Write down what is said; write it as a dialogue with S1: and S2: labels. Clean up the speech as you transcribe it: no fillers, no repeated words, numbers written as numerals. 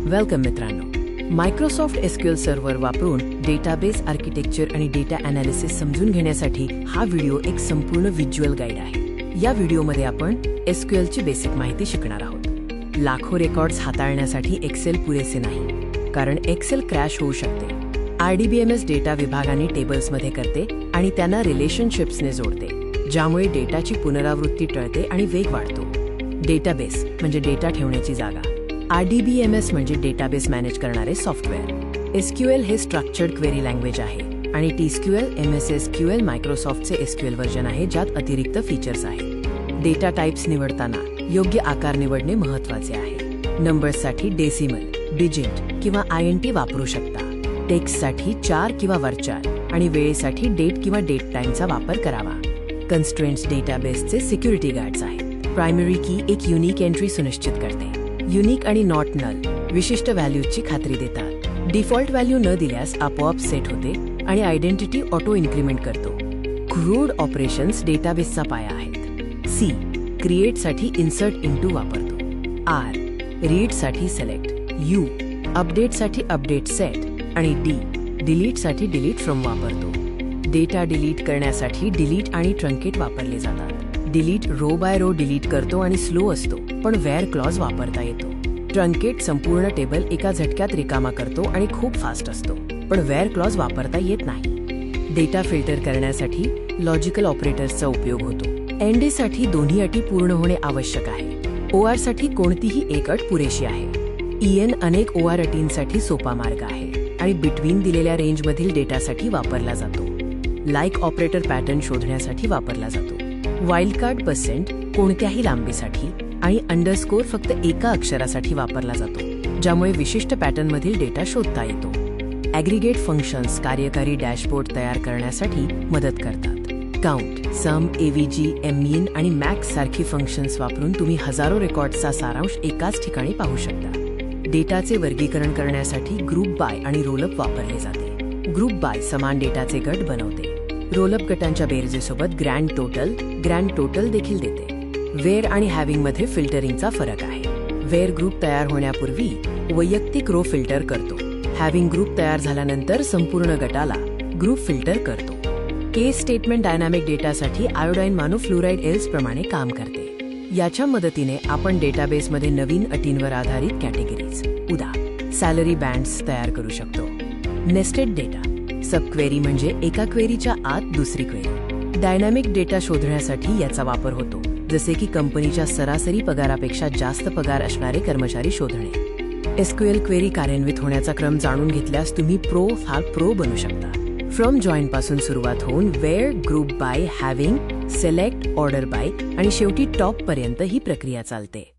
S1: Welcome मित्रांनो. Microsoft SQL server वापरून database architecture आणि डेटा ॲनालिसिस समजून घेण्यासाठी हा व्हिडिओ एक संपूर्ण व्हिज्युअल गाईड आहे. या व्हिडिओमध्ये आपण एसक्यूएलची बेसिक माहिती शिकणार आहोत. लाखो रेकॉर्ड्स हाताळण्यासाठी एक्सेल पुरेसे नाही, कारण एक्सेल क्रॅश होऊ शकते. RDBMS डेटा विभागाने टेबल्समध्ये करते आणि त्यांना रिलेशनशिप्सने जोडते, ज्यामुळे डेटाची पुनरावृत्ती टळते आणि वेग वाढतो. डेटाबेस म्हणजे डेटा ठेवण्याची जागा. RDBMS म्हणजे डेटाबेस मॅनेज करणारे सॉफ्टवेअर. एसक्यूएल हे स्ट्रक्चर्ड क्वेरी लँग्वेज आहे आणि TSQL MS SQL मायक्रोसॉफ्टचे एसक्यूएल व्हर्जन आहे, ज्यात अतिरिक्त फीचर्स आहेत. डेटा टाइप्स निवडताना योग्य आकार निवडणे महत्त्वाचे आहे. नंबर्ससाठी डेसिमल, डिजिट किंवा INT वापरू शकता. टेक्स्टसाठी 4 किंवा वर्चर आणि वेळेसाठी डेट किंवा डेट टाइमचा वापर करावा. कन्स्ट्रेंट्स डेटाबेसचे सिक्युरिटी गार्ड्स आहेत. प्रायमरी की एक युनिक एंट्री सुनिश्चित करते. युनिक आणि नॉट नल विशिष्ट व्हॅल्यूजची खात्री देतात. डिफॉल्ट व्हॅल्यू न दिल्यास आपोआप सेट होते आणि आयडेंटिटी ऑटो इन्क्रीमेंट करतो. क्रूड ऑपरेशन्स डेटाबेसचा पाया आहेत. C क्रिएटसाठी इन्सर्ट इनटू वापरतो. R रीडसाठी सिलेक्ट. U अपडेटसाठी अपडेट सेट आणि D डिलीटसाठी डिलीट फ्रॉम वापरतो. डेटा डिलीट करण्यासाठी डिलीट आणि ट्रंकेट वापरले जातात. Delete row by row delete करतो आणि स्लो असतो, पण वेअर क्लॉज वापरता येतो. ट्रंकेट संपूर्ण टेबल एका झटक्यात रिकामा करतो आणि खूप फास्ट असतो, पण वेअर क्लॉज वापरता येत नाही. डेटा फिल्टर करण्यासाठी लॉजिकल ऑपरेटर्सचा उपयोग होतो. ND साठी दोन्ही अटी पूर्ण होणे आवश्यक आहे. OR साठी कोणतीही एक अट पुरेशी आहे. EN अनेक OR अटींसाठी सोपा मार्ग आहे आणि बिटवीन दिलेल्या रेंजमधील डेटासाठी वापरला जातो. लाईक ऑपरेटर पॅटर्न शोधण्यासाठी वापरला जातो. वाइल्डकार्ड % कोणत्याही लांबीसाठी आणि अंडरस्कोर फक्त एका अक्षरासाठी वापरला जातो, ज्यामुळे विशिष्ट पॅटर्नमधील डेटा शोधता येतो. ॲग्रिगेट फंक्शन्स कार्यकारी डॅशबोर्ड तयार करण्यासाठी मदत करतात. काउंट, सम, AVG, MEN आणि मॅक्स सारखी फंक्शन्स वापरून तुम्ही हजारो रेकॉर्ड्सचा सारांश एकाच ठिकाणी पाहू शकता. डेटाचे वर्गीकरण करण्यासाठी ग्रुप बाय आणि रोलअप वापरले जाते. ग्रुप बाय समान डेटाचे गट बनवते. रोलअप गटांच्या बेरजेसोबत ग्रँड टोटल देखील देते. वेअर आणि हॅव्हिंग मध्ये फिल्टरिंगचा फरक आहे. वेअर ग्रुप तयार होण्यापूर्वी वैयक्तिक रो फिल्टर करतो. हॅव्हिंग ग्रुप तयार झाल्यानंतर संपूर्ण गटाला ग्रुप फिल्टर करतो. केस स्टेटमेंट डायनामिक डेटासाठी आयोडाईन मोनोफ्लोराइड एल्स प्रमाणे काम करते. याच्या मदतीने आपण डेटाबेसमध्ये नवीन अटींवर आधारित कॅटेगरीज, उदा सॅलरी बँड्स तयार करू शकतो. नेस्टेड डेटा सब क्वेरी म्हणजे एका क्वेरीच्या आत दुसरी क्वेरी. डायनामिक डेटा शोधण्यासाठी याचा वापर होतो, जसे की कंपनीच्या सरासरी पगारापेक्षा जास्त पगार असणारे कर्मचारी शोधणे. एसक्यूएल क्वेरी कार्यान्वित होण्याचा क्रम जाणून घेतल्यास तुम्ही प्रो बनू शकता. फ्रॉम जॉईन पासून सुरुवात होऊन where, group by, having, select, order by आणि शेवटी टॉप पर्यंत ही प्रक्रिया चालते.